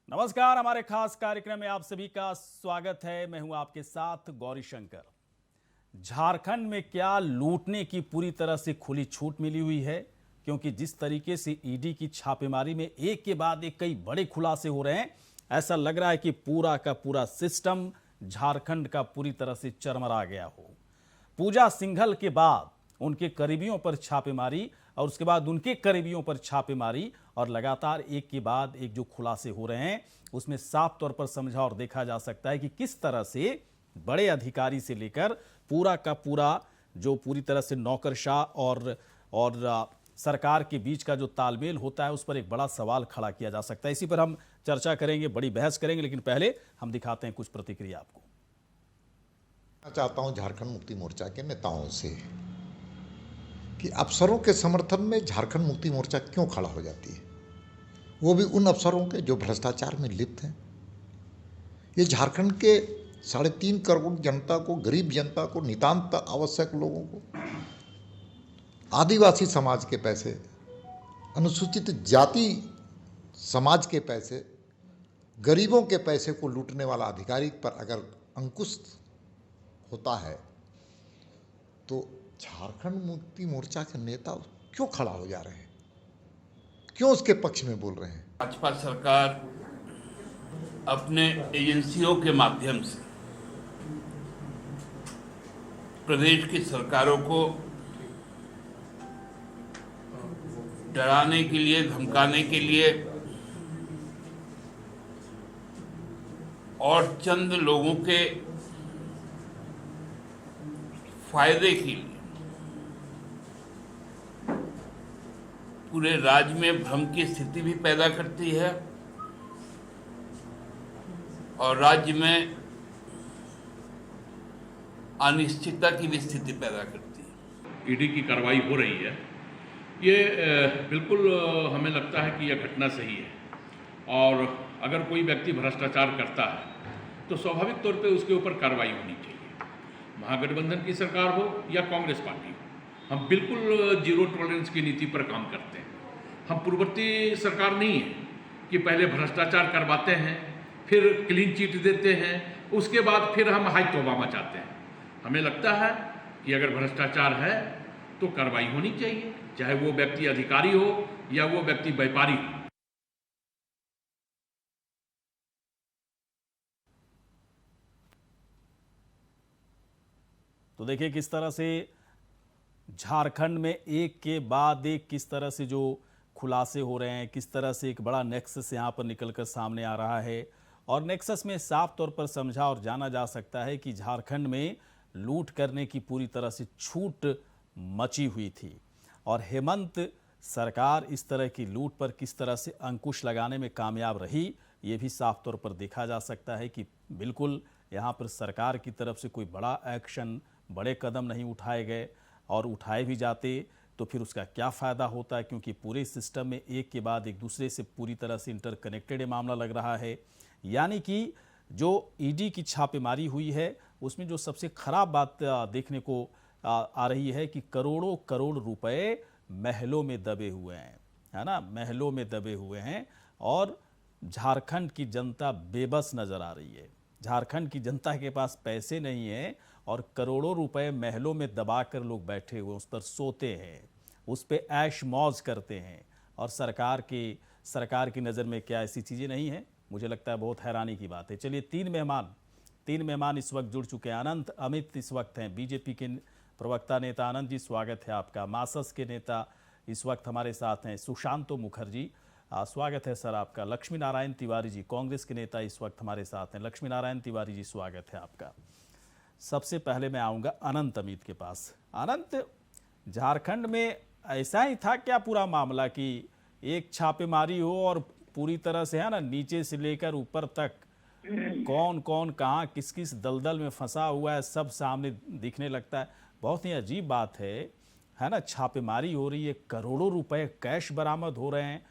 नमस्कार, हमारे खास कार्यक्रम में आप सभी का स्वागत है। मैं हूं आपके साथ गौरी शंकर। झारखंड में क्या लूटने की पूरी तरह से खुली छूट मिली हुई है, क्योंकि जिस तरीके से ईडी की छापेमारी में एक के बाद एक कई बड़े खुलासे हो रहे हैं, ऐसा लग रहा है कि पूरा का पूरा सिस्टम झारखंड का पूरी तरह से चरमरा गया हो। पूजा सिंघल के बाद उनके करीबियों पर छापेमारी और उसके बाद उनके करीबियों पर छापेमारी और लगातार एक के बाद एक जो खुलासे हो रहे हैं, उसमें साफ तौर पर समझा और देखा जा सकता है कि किस तरह से बड़े अधिकारी से लेकर पूरा का पूरा जो पूरी तरह से नौकरशाह और सरकार के बीच का जो तालमेल होता है, उस पर एक बड़ा सवाल खड़ा किया जा सकता है। इसी पर हम चर्चा करेंगे, बड़ी बहस करेंगे, लेकिन पहले हम दिखाते हैं कुछ प्रतिक्रिया आपको। मैं चाहता हूं झारखंड मुक्ति मोर्चा के नेताओं से कि अफसरों के समर्थन में झारखंड मुक्ति मोर्चा क्यों खड़ा हो जाती है, वो भी उन अफसरों के जो भ्रष्टाचार में लिप्त हैं। ये झारखंड के 3.5 करोड़ जनता को, गरीब जनता को, नितांत आवश्यक लोगों को, आदिवासी समाज के पैसे, अनुसूचित जाति समाज के पैसे, गरीबों के पैसे को लूटने वाला अधिकारी पर अगर अंकुश होता है तो झारखंड मुक्ति मोर्चा के नेता क्यों खड़ा हो जा रहे हैं, क्यों उसके पक्ष में बोल रहे हैं। भाजपा सरकार अपने एजेंसियों के माध्यम से प्रदेश की सरकारों को डराने के लिए, धमकाने के लिए और चंद लोगों के फायदे के लिए पूरे राज्य में भ्रम की स्थिति भी पैदा करती है और राज्य में अनिश्चितता की भी स्थिति पैदा करती है। ईडी की कार्रवाई हो रही है, ये बिल्कुल हमें लगता है कि यह घटना सही है और अगर कोई व्यक्ति भ्रष्टाचार करता है तो स्वाभाविक तौर पे उसके ऊपर कार्रवाई होनी चाहिए। महागठबंधन की सरकार हो या कांग्रेस पार्टी हो, हम बिल्कुल जीरो टॉलरेंस की नीति पर काम करते हैं। हम पूर्ववर्ती सरकार नहीं है कि पहले भ्रष्टाचार करवाते हैं, फिर क्लीन चिट देते हैं, उसके बाद फिर हम हाई तौबा मचाते हैं। हमें लगता है कि अगर भ्रष्टाचार है तो कार्रवाई होनी चाहिए, चाहे वो व्यक्ति अधिकारी हो या वो व्यक्ति व्यापारी हो। तो देखिए किस तरह से झारखंड में एक के बाद एक किस तरह से जो खुलासे हो रहे हैं, किस तरह से एक बड़ा नेक्सस यहाँ पर निकलकर सामने आ रहा है। और नेक्सस में साफ तौर पर समझा और जाना जा सकता है कि झारखंड में लूट करने की पूरी तरह से छूट मची हुई थी और हेमंत सरकार इस तरह की लूट पर किस तरह से अंकुश लगाने में कामयाब रही, ये भी साफ तौर पर देखा जा सकता है कि बिल्कुल यहाँ पर सरकार की तरफ से कोई बड़ा एक्शन, बड़े कदम नहीं उठाए गए और उठाए भी जाते तो फिर उसका क्या फ़ायदा होता है, क्योंकि पूरे सिस्टम में एक के बाद एक दूसरे से पूरी तरह से इंटरकनेक्टेड ये मामला लग रहा है। यानी कि जो ईडी की छापेमारी हुई है उसमें जो सबसे खराब बात देखने को आ रही है कि करोड़ों करोड़ रुपए महलों में दबे हुए हैं, है ना, महलों में दबे हुए हैं और झारखंड की जनता बेबस नज़र आ रही है। झारखंड की जनता के पास पैसे नहीं है और करोड़ों रुपए महलों में दबाकर लोग बैठे हुए उस पर सोते हैं, उस पर ऐश मौज करते हैं और सरकार की नज़र में क्या ऐसी चीज़ें नहीं हैं? मुझे लगता है बहुत हैरानी की बात है। चलिए तीन मेहमान इस वक्त जुड़ चुके हैं। अनंत अमित इस वक्त हैं, बीजेपी के प्रवक्ता नेता। आनंद जी स्वागत है आपका। मासस के नेता इस वक्त हमारे साथ हैं सुशांतो मुखर्जी, स्वागत है सर आपका। लक्ष्मी नारायण तिवारी जी कांग्रेस के नेता इस वक्त हमारे साथ हैं। लक्ष्मी नारायण तिवारी जी स्वागत है आपका। सबसे पहले मैं आऊँगा अनंत अमित के पास। अनंत, झारखंड में ऐसा ही था क्या पूरा मामला कि एक छापेमारी हो और पूरी तरह से, है ना, नीचे से लेकर ऊपर तक कौन कौन कहाँ किस किस दलदल में फंसा हुआ है सब सामने दिखने लगता है? बहुत ही अजीब बात है ना। छापेमारी हो रही है, करोड़ों रुपए कैश बरामद हो रहे हैं,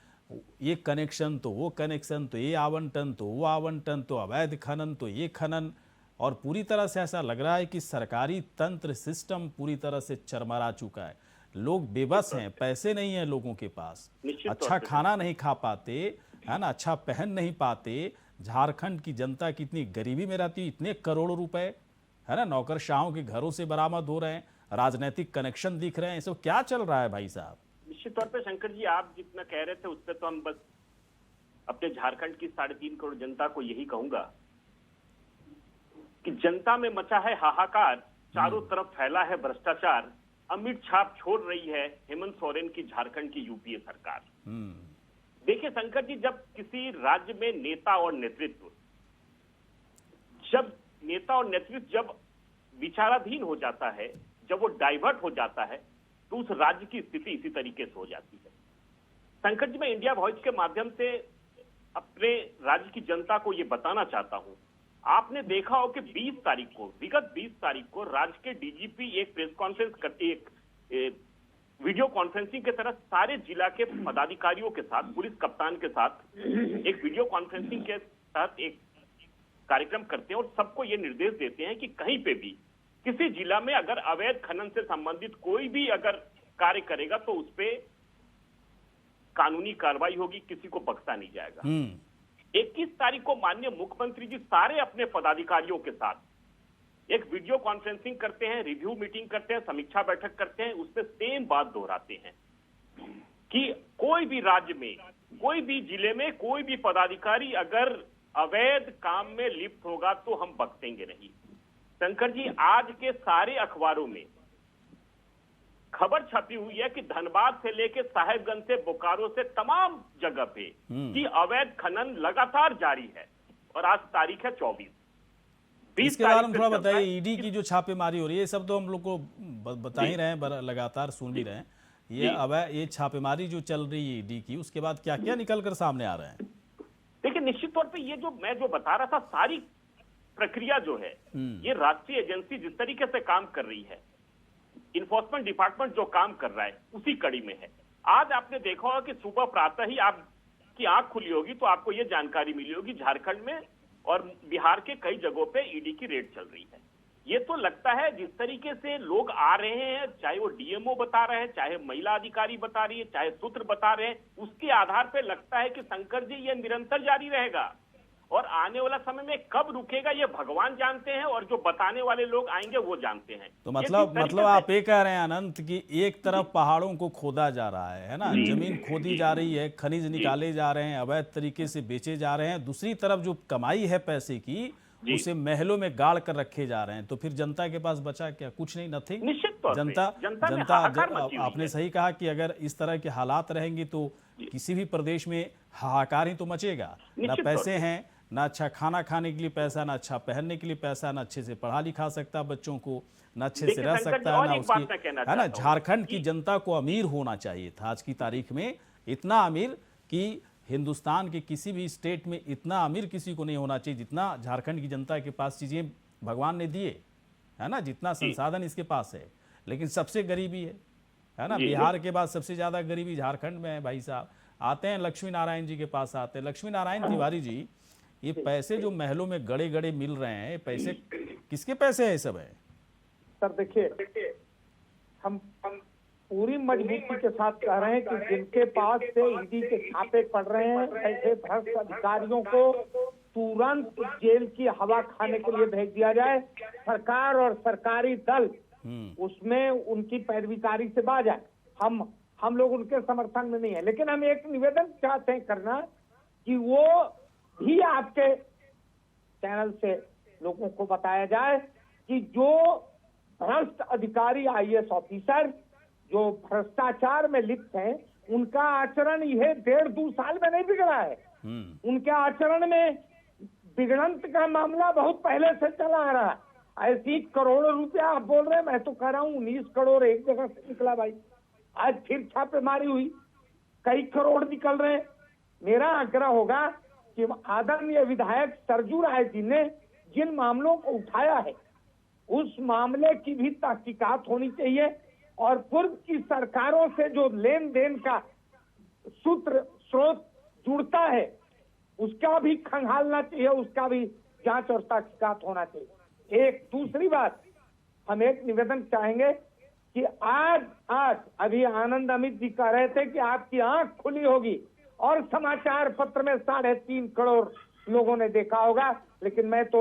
ये कनेक्शन तो वो कनेक्शन, तो ये आवंटन तो वो आवंटन, तो अवैध खनन तो ये खनन, और पूरी तरह से ऐसा लग रहा है कि सरकारी तंत्र सिस्टम पूरी तरह से चरमरा चुका है। लोग बेबस हैं, पैसे नहीं है लोगों के पास, अच्छा खाना नहीं खा पाते, है ना, अच्छा पहन नहीं पाते। झारखंड की जनता कितनी गरीबी में रहती है, इतने करोड़ों रुपए, है ना, नौकरशाहों के घरों से बरामद हो रहे हैं, राजनीतिक कनेक्शन दिख रहे हैं, ये सब क्या चल रहा है भाई साहब? निश्चित तौर पे शंकर जी, आप जितना कह रहे थे उससे तो हम बस अपने झारखंड की 3.5 करोड़ जनता को यही कहूंगा कि जनता में मचा है हाहाकार, चारों तरफ फैला है भ्रष्टाचार, अमिट छाप छोड़ रही है हेमंत सोरेन की झारखंड की यूपीए सरकार। देखिए शंकर जी, जब किसी राज्य में नेता और नेतृत्व जब विचाराधीन हो जाता है, जब वो डाइवर्ट हो जाता है, तो उस राज्य की स्थिति इसी तरीके से हो जाती है। शंकर जी, मैं इंडिया वॉइस के माध्यम से अपने राज्य की जनता को ये बताना चाहता हूं, आपने देखा हो कि विगत 20 तारीख को राज्य के डीजीपी एक प्रेस कॉन्फ्रेंस करते, एक वीडियो कॉन्फ्रेंसिंग के तरह सारे जिला के पदाधिकारियों के साथ, पुलिस कप्तान के साथ एक वीडियो कॉन्फ्रेंसिंग के साथ एक कार्यक्रम करते हैं और सबको ये निर्देश देते हैं कि कहीं पे भी किसी जिला में अगर अवैध खनन से संबंधित कोई भी अगर कार्य करेगा तो उस पे कानूनी कार्रवाई होगी, किसी को बख्शा नहीं जाएगा। 21 तारीख को माननीय मुख्यमंत्री जी सारे अपने पदाधिकारियों के साथ एक वीडियो कॉन्फ्रेंसिंग करते हैं, रिव्यू मीटिंग करते हैं, समीक्षा बैठक करते हैं, उसमें सेम बात दोहराते हैं कि कोई भी राज्य में, कोई भी जिले में कोई भी पदाधिकारी अगर अवैध काम में लिप्त होगा तो हम बख्शेंगे नहीं। शंकर जी, आज के सारे अखबारों में खबर छपी हुई है कि धनबाद से लेकर साहेबगंज से, बोकारो से, तमाम जगह पे कि अवैध खनन लगातार जारी है और आज तारीख है 24। इसके बारे में थोड़ा बताइए, ईडी की जो छापेमारी हो रही है, ये सब तो हम लोग को बता ही रहे हैं, लगातार सुन भी रहे हैं, ये छापेमारी जो चल रही है ईडी की, उसके बाद क्या क्या निकल कर सामने आ रहे हैं? देखिए निश्चित तौर पे ये जो मैं बता रहा था, सारी प्रक्रिया जो है, ये राष्ट्रीय एजेंसी जिस तरीके से काम कर रही है, इन्फोर्समेंट डिपार्टमेंट जो काम कर रहा है, उसी कड़ी में है। आज आपने देखा होगा कि सुबह प्रातः ही आपकी आंख खुली होगी तो आपको ये जानकारी मिली होगी झारखंड में और बिहार के कई जगहों पे ईडी की रेड चल रही है। ये तो लगता है जिस तरीके से लोग आ रहे हैं, चाहे वो डीएमओ बता रहे हैं, चाहे महिला अधिकारी बता रही है, चाहे सूत्र बता रहे हैं, उसके आधार पे लगता है कि शंकर जी ये निरंतर जारी रहेगा और आने वाला समय में कब रुकेगा ये भगवान जानते हैं और जो बताने वाले लोग आएंगे वो जानते हैं। तो मतलब आप ये कह रहे हैं अनंत कि एक तरफ पहाड़ों को खोदा जा रहा है ना, जमीन खोदी जा रही है, खनिज निकाले जा रहे हैं, अवैध तरीके से बेचे जा रहे हैं, दूसरी तरफ जो कमाई है पैसे की उसे महलों में गाड़ कर रखे जा रहे हैं, तो फिर जनता के पास बचा क्या? कुछ नहीं, नथिंग। निश्चित तौर पे जनता आपने सही कहा कि अगर इस तरह के हालात रहेंगे तो किसी भी प्रदेश में हाहाकार ही तो मचेगा। ना पैसे हैं, ना अच्छा खाना खाने के लिए पैसा, ना अच्छा पहनने के लिए पैसा, ना अच्छे से पढ़ा लिखा सकता बच्चों को, ना अच्छे से रह सकता है, ना उसकी, है ना। झारखंड की जनता को अमीर होना चाहिए था आज की तारीख में, इतना अमीर कि हिंदुस्तान के किसी भी स्टेट में इतना अमीर किसी को नहीं होना चाहिए जितना झारखंड की जनता के पास चीजें भगवान ने दिए, है ना, जितना संसाधन इसके पास है, लेकिन सबसे गरीबी है ना। बिहार के बाद सबसे ज्यादा गरीबी झारखंड में है भाई साहब। आते हैं लक्ष्मी नारायण जी के पास, आते हैं लक्ष्मी नारायण तिवारी जी, ये पैसे जो महलों में गड़े गड़े मिल रहे हैं, पैसे किसके पैसे है? सब है सर। देखिए हम पूरी मजबूती के साथ कह रहे हैं कि जिनके पास से ईडी के छापे पड़ रहे हैं, ऐसे भ्रष्ट अधिकारियों को तुरंत जेल की हवा खाने के लिए भेज दिया जाए। सरकार और सरकारी दल उसमें उनकी पैरवीकारी से बाज आए। हम लोग उनके समर्थन में नहीं है, लेकिन हम एक निवेदन चाहते हैं करना कि वो भी आपके चैनल से लोगों को बताया जाए कि जो भ्रष्ट अधिकारी, आईएएस ऑफिसर जो भ्रष्टाचार में लिप्त हैं, उनका आचरण यह 1.5-2 साल में नहीं बिगड़ा है। उनके आचरण में बिगड़ंत का मामला बहुत पहले से चला आ रहा है। ऐसी करोड़ों रुपया आप बोल रहे हैं, मैं तो कह रहा हूँ 19 करोड़ एक जगह से निकला भाई। आज फिर छापेमारी हुई, कई करोड़ निकल रहे हैं। मेरा आग्रह होगा कि आदरणीय विधायक सरजू राय जी ने जिन मामलों को उठाया है उस मामले की भी तहकीकात होनी चाहिए और पूर्व की सरकारों से जो लेन देन का सूत्र स्रोत जुड़ता है उसका भी खंगालना चाहिए, उसका भी जांच और तहकीकात होना चाहिए। एक दूसरी बात, हम एक निवेदन चाहेंगे कि आज अभी आनंद अमित जी कह रहे थे कि आपकी आंख खुली होगी और समाचार पत्र में 3.5 करोड़ लोगों ने देखा होगा। लेकिन मैं तो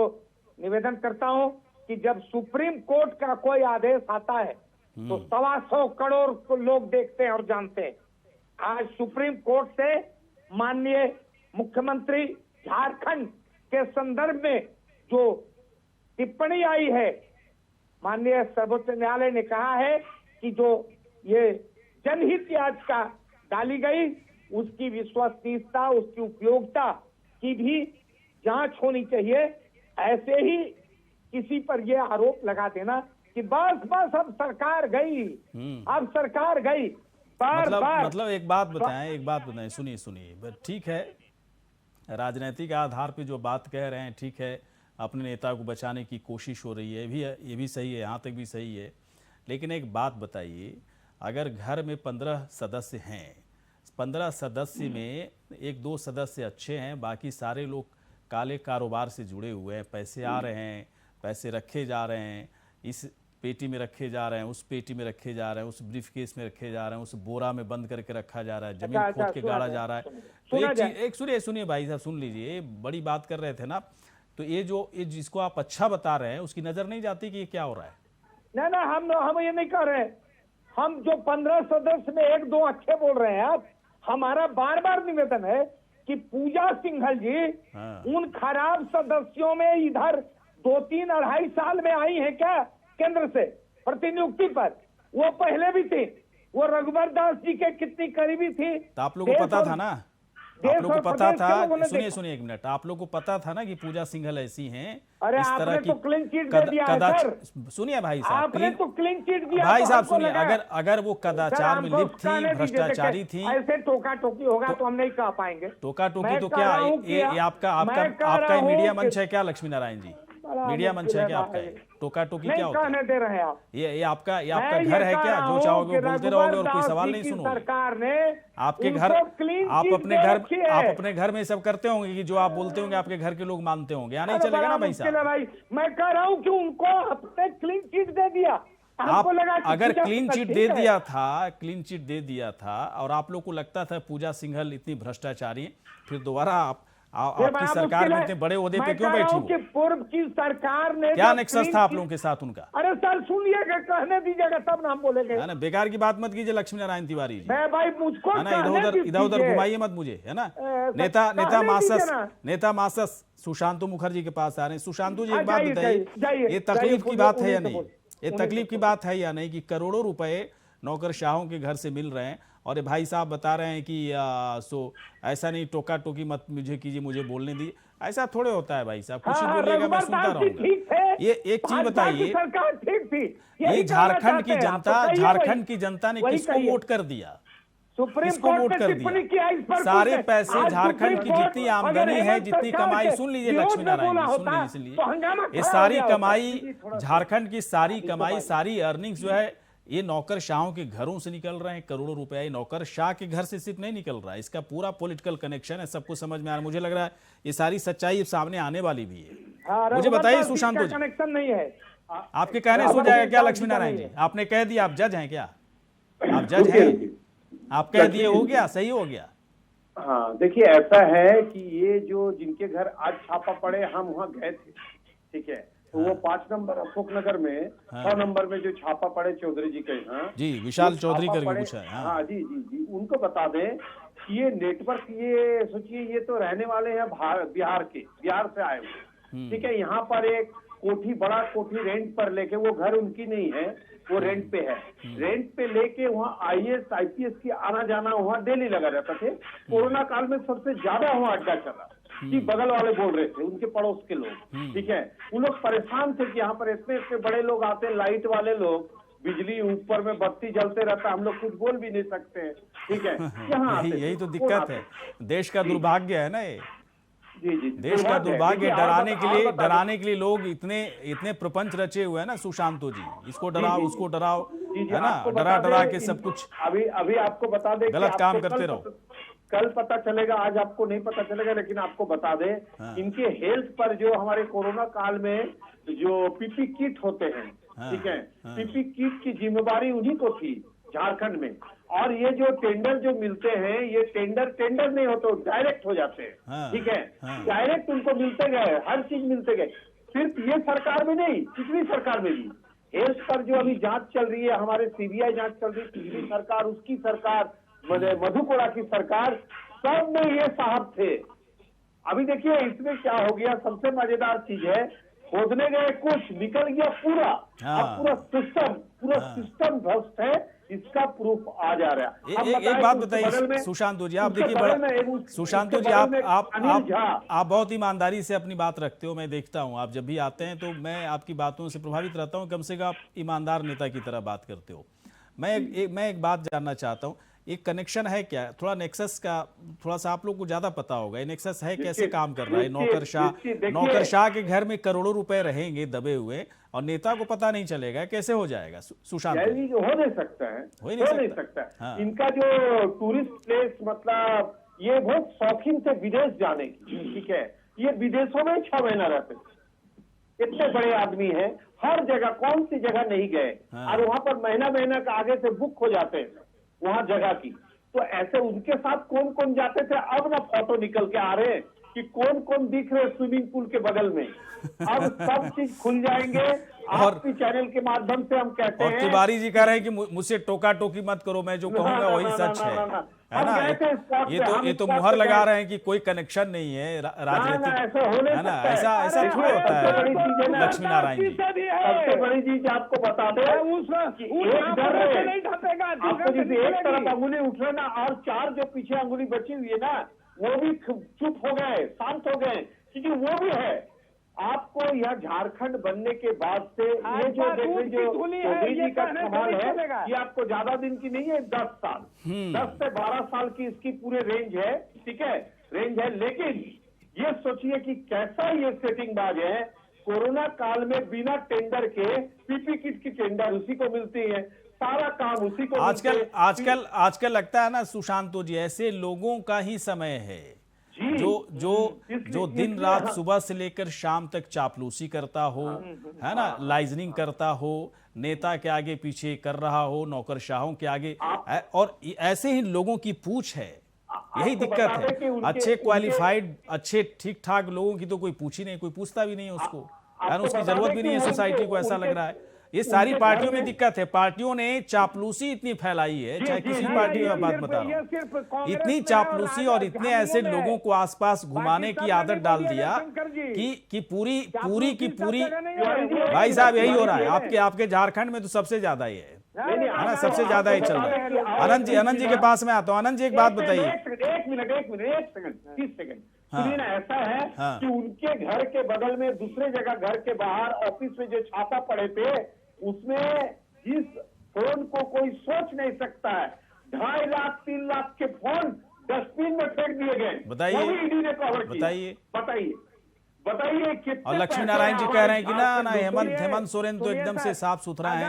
निवेदन करता हूं कि जब सुप्रीम कोर्ट का कोई आदेश आता है तो 125 करोड़ लोग देखते हैं और जानते हैं। आज सुप्रीम कोर्ट से माननीय मुख्यमंत्री झारखंड के संदर्भ में जो टिप्पणी आई है, माननीय सर्वोच्च न्यायालय ने कहा है कि जो ये जनहित याचिका डाली गई उसकी विश्वसनीयता, उसकी उपयोगिता की भी जांच होनी चाहिए। ऐसे ही किसी पर ये आरोप लगा देना कि बस बस अब सरकार गई, अब सरकार गई, बार बार मतलब एक बात बताएं, सुनिए, ठीक है, राजनीतिक आधार पे जो बात कह रहे हैं ठीक है, अपने नेता को बचाने की कोशिश हो रही है, ये भी सही है, यहाँ तक भी सही है। लेकिन एक बात बताइए, अगर घर में 15 सदस्य हैं, 15 सदस्य में 1-2 सदस्य अच्छे हैं, बाकी सारे लोग काले कारोबार से जुड़े हुए हैं, पैसे आ रहे हैं, पैसे रखे जा रहे हैं, इस पेटी में रखे जा रहे हैं, उस पेटी में रखे जा रहे हैं, उस ब्रीफ केस में रखे जा रहे हैं, उस बोरा में बंद करके रखा जा रहा है, जमीन खोद के गाड़ा जा रहा है। तो एक सुनिए भाई साहब, सुन लीजिए, बड़ी बात कर रहे थे ना, तो ये जिसको आप अच्छा बता रहे हैं उसकी नजर नहीं जाती कि ये क्या हो रहा है? ना हम ये नहीं कर रहे। हम जो 15 सदस्य में 1-2 अच्छे बोल रहे हैं, आप हमारा बार बार निवेदन है कि पूजा सिंघल जी उन खराब सदस्यों में इधर 2-3-2.5 साल में आई है क्या केंद्र से प्रतिनियुक्ति पर? वो पहले भी थी, वो रघुवर दास जी के कितनी करीबी थी। तो आप लोगों को पता था ना, आप लोगों को पता था, सुनिए 1 मिनट, आप लोगों को पता था ना कि पूजा सिंघल ऐसी हैं, अरे इस तरह की तो क्लीन चिट दे दिया है सर। सुनिए भाई साहब, आपने तो क्लीन चिट दिया, भाई साहब हमको सुनिए, लगा। अगर वो कदाचार में लिप्त थी, भ्रष्टाचारी थी, ऐसे टोका टोकी होगा तो हम नहीं कह पाएंगे। टोका टोकी तो क्या ये आपका ही मीडिया मंच है क्या लक्ष्मी नारायण जी? मीडिया मंच है क्या आपका? टोका टोकी क्या होता है? दे रहे हैं आप? ये आपका घर है क्या? जो चाहोगे वो बोलते रहोगे और कोई सवाल नहीं सुनोगे? सरकार ने आपके घर, आप अपने घर में सब करते होंगे कि जो आप बोलते होंगे आपके घर के लोग मानते होंगे, या नहीं चलेगा ना भाई साहब? भाई मैं कह रहा हूँ कि उनको अपने क्लीन चिट दे दिया। आप अगर क्लीन चिट दे दिया था और आप लोग को लगता था पूजा सिंघल इतनी भ्रष्टाचारी, फिर दोबारा आपकी सरकार में इतने बड़े ओहदे पे क्यों बैठी हो? पूर्व की सरकार ने क्या नेक्सस था आप लोगों के साथ उनका? अरे सर सुनिएगा, कहने दीजिएगा तब ना हम बोलेंगे। है ना, बेकार की बात मत कीजिए लक्ष्मी नारायण तिवारी जी, मैं भाई मुझको है ना, इधर उधर घुमाइए मत मुझे, है ना। नेता मासस सुशांतु मुखर्जी के पास आ रहे हैं। सुशांतु जी एक बात बताइए, ये तकलीफ की बात है या नहीं? ये तकलीफ की बात है या नहीं कि करोड़ों रुपए नौकरशाहों के घर से मिल रहे हैं और ये भाई साहब बता रहे हैं कि ऐसा नहीं, टोका टोकी मत मुझे कीजिए, मुझे बोलने दीजिए। ऐसा थोड़े होता है भाई साहब, कुछ बोलिएगा मैं सुनता रहूंगा। ये एक चीज बताइए, ये झारखंड की जनता ने किसको वोट कर दिया? किसको वोट कर दिया? सारे पैसे झारखंड की जितनी आमदनी है, जितनी कमाई, सुन लीजिए लक्ष्मी नारायण, सुन लीजिए, ये सारी कमाई झारखंड की सारी कमाई, सारी अर्निंग्स जो है ये नौकरशाहों के घरों से निकल रहे हैं। करोड़ों रुपए नौकरशाह के घर से सिर्फ नहीं निकल रहा है, इसका पूरा पॉलिटिकल कनेक्शन है, सबको समझ में आ रहा है। मुझे लग रहा है ये सारी सच्चाई सामने आने वाली भी है। मुझे बताइए सुशांत जी, कनेक्शन नहीं है, आपके कहने से हो जाएगा क्या लक्ष्मी नारायण जी? आपने कह दिया, आप जज हैं क्या? आप जज हैं, आप कह दिए, हो गया, सही हो गया। हाँ देखिए, ऐसा है कि ये जो जिनके घर आज छापा पड़े, हम वहाँ गए थे, ठीक है, तो वो 5 नंबर अशोक नगर में 6 नंबर में जो छापा पड़े चौधरी जी के यहाँ, जी विशाल चौधरी करके कुछ है, हाँ जी, उनको बता दें कि ये नेटवर्क, ये सोचिए, ये तो रहने वाले हैं बिहार से आए हुए, ठीक है। यहाँ पर एक बड़ा कोठी रेंट पर लेके, वो घर उनकी नहीं है, वो रेंट पे है, रेंट पे लेके वहाँ IAS IPS की आना जाना वहाँ डेली लगा रहता थे। कोरोना काल में सबसे ज्यादा वहाँ अड्डा चला कि बगल वाले बोल रहे थे, उनके पड़ोस के लोग, ठीक है, वो लोग परेशान थे कि यहाँ पर इतने बड़े लोग आते हैं, लाइट वाले लोग, बिजली ऊपर में बत्ती जलते रहता है, हम लोग कुछ बोल भी नहीं सकते हैं, ठीक है। यहाँ यही तो दिक्कत है, देश का दुर्भाग्य है ना ये। जी देश का दुर्भाग्य, डराने के लिए लोग इतने प्रपंच रचे हुए हैं ना सुशांतो जी, इसको डराओ उसको डराओ, है ना, डरा के सब कुछ अभी आपको बता दें, गलत काम करते रहो। कल पता चलेगा, आज आपको नहीं पता चलेगा, लेकिन आपको बता दें, इनके हेल्थ पर जो हमारे कोरोना काल में जो पीपी किट होते हैं, ठीक है, पीपी किट की जिम्मेवारी उन्हीं को थी झारखंड में, और ये जो टेंडर जो मिलते हैं, ये टेंडर नहीं होते, डायरेक्ट हो जाते हैं। हाँ, ठीक है, हाँ। डायरेक्ट उनको मिलते गए, हर चीज मिलते गए। सिर्फ ये सरकार में नहीं, पिछली सरकार में भी हेल्थ पर जो अभी जांच चल रही है, हमारे सीबीआई जांच चल रही है, पिछली सरकार, उसकी सरकार, मधु कोड़ा की सरकार, सब में ये साहब थे। अभी देखिए इसमें क्या हो गया, सबसे मजेदार चीज है, खोदने गए कुछ, निकल गया पूरा। हाँ। अब पूरा सिस्टम ध्वस्त है, इसका प्रूफ आ जा रहा है। अब एक बताएं बात कि उसके बगल बताइए में- सुशांत जी, आप उसके देखिए बगल में बड़ा सुशांत उसके जी, बगल में आप अनिल झा। आप बहुत ईमानदारी से अपनी बात रखते हो, मैं देखता हूं, आप जब भी आते हैं तो मैं आपकी बातों से प्रभावित रहता हूं, कम से कम आप ईमानदार नेता की तरह बात करते हो। मैं एक बात जानना चाहता हूं, एक कनेक्शन है क्या, थोड़ा नेक्सस का थोड़ा सा आप लोग को ज्यादा पता होगा, ये नेक्सस है कैसे काम कर रहा है? नौकरशाह के घर में करोड़ों रुपए रहेंगे दबे हुए और नेता को पता नहीं चलेगा, कैसे हो जाएगा सुशांत? हो नहीं सकता है, हो ही नहीं सकता। हाँ। इनका जो टूरिस्ट प्लेस, मतलब ये बहुत शौकीन थे विदेश जाने की। ठीक है, ये विदेशों में 6 महीना रहते थे, इतने बड़े आदमी हैं, हर जगह, कौन सी जगह नहीं गए। हाँ। और वहां पर महीना का आगे से बुक हो जाते हैं वहां जगह की। तो ऐसे उनके साथ कौन कौन जाते थे, अब ना फोटो निकल के आ रहे हैं कि कौन कौन दिख रहे स्विमिंग पूल के बगल में। अब सब चीज खुल जाएंगे, आपकी चैनल के माध्यम से हम कहते और हैं। तिवारी जी कह रहे हैं कि मुझसे टोका टोकी मत करो, मैं जो कहूंगा वही सच है ना? ये तो मुहर लगा रहे हैं कि कोई कनेक्शन नहीं है राजनीतिक, है ना? ऐसा थोड़ा होता है लक्ष्मी नारायण जी। सबसे बड़ी चीज आपको बता दें, आपको जैसे एक तरफ अंगुली उठ रहे ना, और 4 जो पीछे अंगुली बची हुई है ना, वो भी चुप हो गए, शांत हो गए, क्योंकि वो भी है। आपको यह झारखंड बनने के बाद से ये जो चौधरी जी का कमाल है, ये आपको ज्यादा दिन की नहीं है, 10 साल, 10 से 12 साल की इसकी पूरे रेंज है। ठीक है, रेंज है। लेकिन ये सोचिए कि कैसा ये सेटिंग बाज है, कोरोना काल में बिना टेंडर के पीपी किट की टेंडर उसी को मिलती है, सारा काम उसी को। आजकल लगता है ना सुशांत जी, ऐसे लोगों का ही समय है जो दिन रात सुबह से लेकर शाम तक चापलूसी करता हो, है ना, लाइजनिंग करता हो, नेता के आगे पीछे कर रहा हो, नौकरशाहों के आगे, और ऐसे ही लोगों की पूछ है। यही दिक्कत है। अच्छे क्वालिफाइड, अच्छे ठीक ठाक लोगों की तो कोई पूछ ही नहीं, कोई पूछता भी नहीं है उसको, उसकी जरूरत भी नहीं है सोसाइटी को, ऐसा लग रहा है। ये सारी पार्टियों में दिक्कत है। पार्टियों ने चापलूसी इतनी फैलाई है, चाहे किसी पार्टी में बात बता रहा हूं, इतनी चापलूसी और इतने ऐसे लोगों को आसपास घुमाने की आदत डाल दिया कि पूरी की पूरी, भाई साहब यही हो रहा है आपके झारखंड में तो सबसे ज्यादा ही है ना, सबसे ज्यादा ही चल रहा है। आनंद जी के पास में आता हूं। आनंद जी एक बात बताइए। एक मिनट 30 सेकंड सुनिए ना, ऐसा है कि उनके घर के बगल में दूसरे जगह, घर के बाहर ऑफिस में जो छापा पड़े थे, उसमें जिस फोन को कोई सोच नहीं सकता है, 2.5 लाख 3 लाख के फोन डस्टबिन में फेंक दिए गए। बताइए ईडी ने कवर किया। बताइए कितने। और लक्ष्मी नारायण जी कह रहे हैं कि ना हेमंत सोरेन तो एकदम से साफ सुथरा है।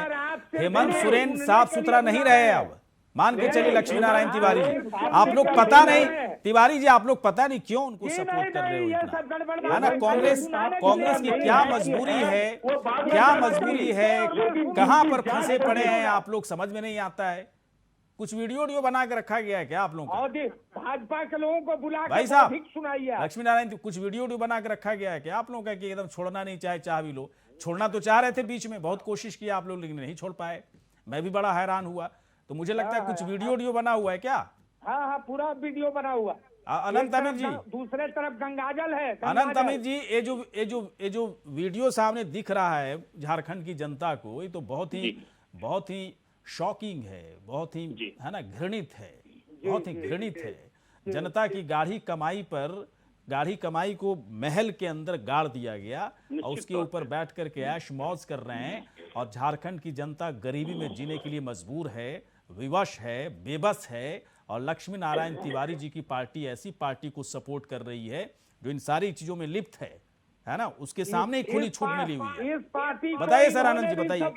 हेमंत सोरेन साफ सुथरा नहीं रहे। अब मान के चलिए लक्ष्मी नारायण तिवारी जी, आप लोग पता नहीं, तिवारी जी आप लोग पता नहीं क्यों उनको सपोर्ट कर रहे हो इतना, है ना? कांग्रेस की क्या मजबूरी है, कहां पर फंसे पड़े हैं आप लोग, समझ में नहीं आता है। कुछ वीडियो बना के रखा गया है क्या आप लोगों को? भाजपा के लोगों को बुला भाई साहब लक्ष्मी नारायण, कुछ वीडियो बना के रखा गया है क्या आप लोगों का कि एकदम छोड़ना नहीं चाह भी लो? छोड़ना तो चाह रहे थे, बीच में बहुत कोशिश की आप लोग, लेकिन नहीं छोड़ पाए। मैं भी बड़ा हैरान हुआ। तो मुझे लगता है कुछ वीडियो बना हुआ है क्या? हाँ, पूरा वीडियो बना हुआ। अनंत अमित जी, दूसरे तरफ गंगाजल है। अनंत अमित जी, ये जो वीडियो सामने दिख रहा है झारखंड की जनता को, ये तो बहुत ही शॉकिंग है, बहुत ही, है ना, घृणित है, बहुत ही घृणित है। जनता की गाढ़ी कमाई को महल के अंदर गाड़ दिया गया और उसके ऊपर बैठ करके ऐश मौज कर रहे हैं। और झारखंड की जनता गरीबी में जीने के लिए मजबूर है, विवश है, बेबस है। और लक्ष्मी नारायण तिवारी जी की पार्टी ऐसी पार्टी को सपोर्ट कर रही है जो इन सारी चीजों में लिप्त है ना, उसके सामने ही खुली छूट मिली हुई है। बताइए सर, आनंद जी बताइए।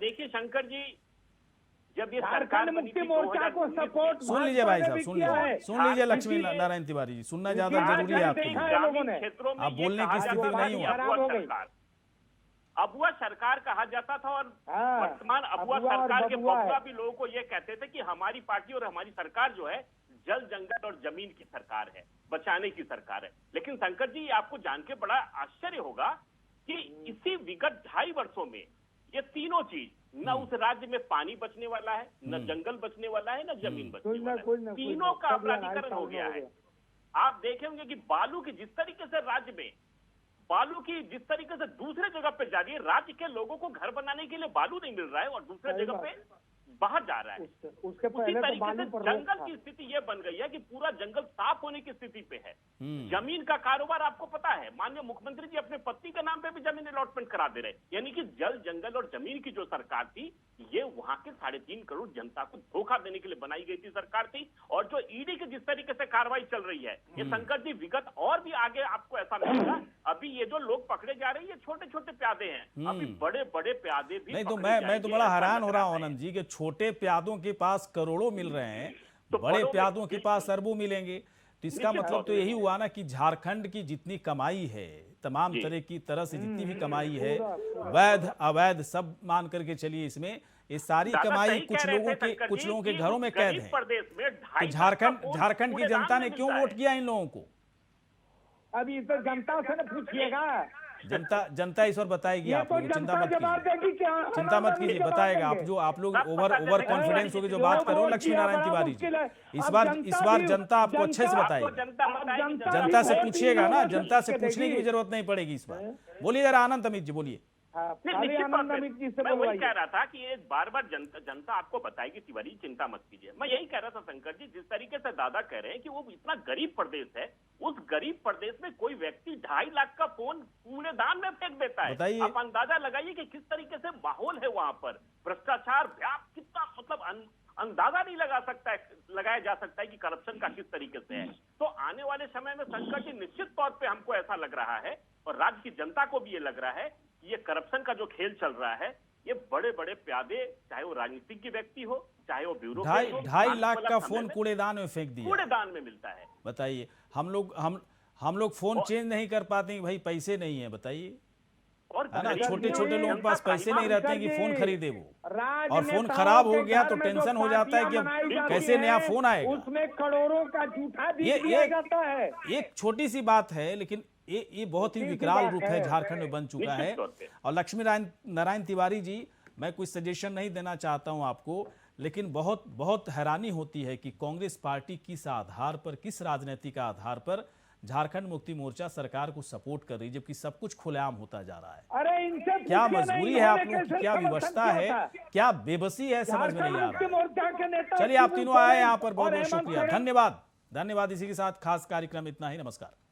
देखिए शंकर जी, जब ये सरकार मुक्ति मोर्चा को सपोर्ट, सुन लीजिए भाई साहब, सुन लीजिए लक्ष्मी नारायण तिवारी जी, सुनना ज्यादा जरूरी है आपके लिए। आप बोलने की स्थिति में नहीं हुआ। अबुआ सरकार कहा जाता था और हाँ, वर्तमान अबुआ अबुआ और सरकार के बबुआ है। बबुआ भी लोगों को ये कहते थे कि हमारी पार्टी और हमारी सरकार जो है जल जंगल और जमीन की सरकार है, बचाने की सरकार है। लेकिन शंकर जी, आपको जान के बड़ा आश्चर्य होगा कि इसी विगत 2.5 वर्षों में ये तीनों चीज, न उस राज्य में पानी बचने वाला है, न जंगल बचने वाला है, न जमीन बचने वाला है, तीनों का अपराधीकरण हो गया है। आप देखेंगे कि बालू की जिस तरीके से राज्य में बालू की जिस तरीके से दूसरे जगह पे जा रही है, राज्य के लोगों को घर बनाने के लिए बालू नहीं मिल रहा है और दूसरे सही जगह बात। पे बाहर जा रहा है। उसके उसी पहले तो तरीके बालू से पर रोक जंगल था। की स्थिति ये बन गई है कि पूरा जंगल साफ होने की स्थिति पे है। जमीन का कारोबार आपको पता है, माननीय मुख्यमंत्री जी अपने पत्नी के नाम पे भी जमीन अलॉटमेंट करा दे रहे, यानी कि जल जंगल और जमीन की जो सरकार थी, ये वहां के 3.5 करोड़ जनता को धोखा देने के लिए बनाई गई थी सरकार थी। और जो ईडी की जिस तरीके से कार्रवाई चल रही है, ये शंकर जी विगत और भी आगे आपको ऐसा लगेगा। अभी ये जो लोग पकड़े जा रहे हैं, ये छोटे छोटे प्यादे हैं, अभी बड़े बड़े प्यादे भी नहीं तो पकड़े मैं तो जाएंगे, बड़ा ऐसा हैरान लग हो रहा रहा हूं है। आनंद जी कि छोटे प्यादों के पास करोड़ों मिल रहे हैं, तो बड़े बड़ों में प्यादों के पास बिल्कुल। अरबों मिलेंगे। तो इसका निश्चित मतलब तौर तो पे। यही हुआ ना कि झारखंड की जितनी कमाई है, तमाम जी। तरह से जितनी भी कमाई है, पूरा। वैध अवैध सब मान करके चलिए, इसमें ये सारी दादा कमाई सही कह रहे थे शंकर कुछ जी लोगों के कि घरों में उस कैद गरीब है। प्रदेश में तो 2.5 झारखंड की जनता ने क्यों वोट किया इन लोगों को? अभी तो जनता से न पूछिएगा। जनता इस बार बताएगी ये आप तो लोग, चिंता जनता मत जवाब कीजिए, देगी क्या? चिंता मत कीजिए, जवाब बताएगा। देंगे। आप लोग सब ओवर पता ओवर चलेगा। कॉन्फिडेंस होकर जो जो बात लोग कर रहे हो वोट लक्ष्मी किया नारायण बड़ा तिवारी जी, मुश्किल है। इस अब बार जनता जनता आपको अच्छे से जनता- बताएगी। आपको जनता बताएगी, जनता से वोट पूछिएगा नहीं ना, होगा, जनता से देगी। पूछने की भी जरूरत नहीं पड़ेगी इस बार। बोलिए जरा आनंद अमित जी, बोलिए। हाँ, नहीं, खाली निश्चित आनंद तौर पे अमित जी से मैं वही बोलवाइए। कह रहा था कि ये बार बार जनता आपको बताएगी तिवारी, चिंता मत कीजिए। मैं यही कह रहा था शंकर जी, जिस तरीके से दादा कह रहे हैं कि वो इतना गरीब प्रदेश है, उस गरीब प्रदेश में कोई व्यक्ति 2.5 लाख का फोन कूड़ेदान में फेंक देता है। बताइए। आप अंदाजा लगाइए कि किस तरीके से माहौल है वहां पर, भ्रष्टाचार व्याप्त कितना, मतलब अंदाजा नहीं लगाया जा सकता है कि करप्शन का किस तरीके से है। तो आने वाले समय में शंकर जी निश्चित तौर पे हमको ऐसा लग रहा है और राज्य की जनता को भी ये लग रहा है कि ये करप्शन का जो खेल चल रहा है, ये बड़े बड़े प्यादे, चाहे वो राजनीतिक के व्यक्ति हो, चाहे वो ब्यूरोक्रेट हो, 2.5 लाख आने का वाला समय फोन में कूड़ेदान में फेंक दिया। कूड़ेदान में मिलता है। बताइए, हम लोग फोन चेंज नहीं कर पाते कि भाई पैसे नहीं है, बताइए, और है ना? गरीब छोटे लोग छोटे लोगों के पास जनता पैसे का नहीं रहते हैं कि शंकर फोन जी, खरीदे वो, राज्य और फोन नेताओं खराब हो के गया घर तो में जो टेंशन हो जाता है कि पार्टियां अब बनाई कैसे जाती नया हैं, फोन आएगा। उसमें करोड़ों का झूठा भी ये दिया जाता है। एक छोटी सी बात है, लेकिन ये बहुत ही छोटी सी विकराल बात रूप है। है झारखंड में बन चुका निश्चित है। तौर पे। और लक्ष्मी नारायण तिवारी जी, मैं कोई सजेशन नहीं देना चाहता हूं आपको, लेकिन बहुत बहुत हैरानी होती है कि कांग्रेस पार्टी किस आधार पर, किस राजनीतिक आधार पर झारखंड मुक्ति मोर्चा सरकार को सपोर्ट कर रही है, जबकि सब कुछ खुलेआम होता जा रहा है। अरे इनसे क्या पूछिए मजबूरी नहीं, है आप इन्होंने लोगों की, कैसे क्या समर्थन विवशता किया है, था? क्या बेबसी है, समझ में नहीं आ झारखंड मुक्ति रहा है। मोर्चा के नेता चलिए, आप शिबू तीनों आए सोरेन यहाँ पर, बहुत और बहुत हेमंत शुक्रिया, सोरेन धन्यवाद। इसी के साथ खास कार्यक्रम इतना ही, नमस्कार।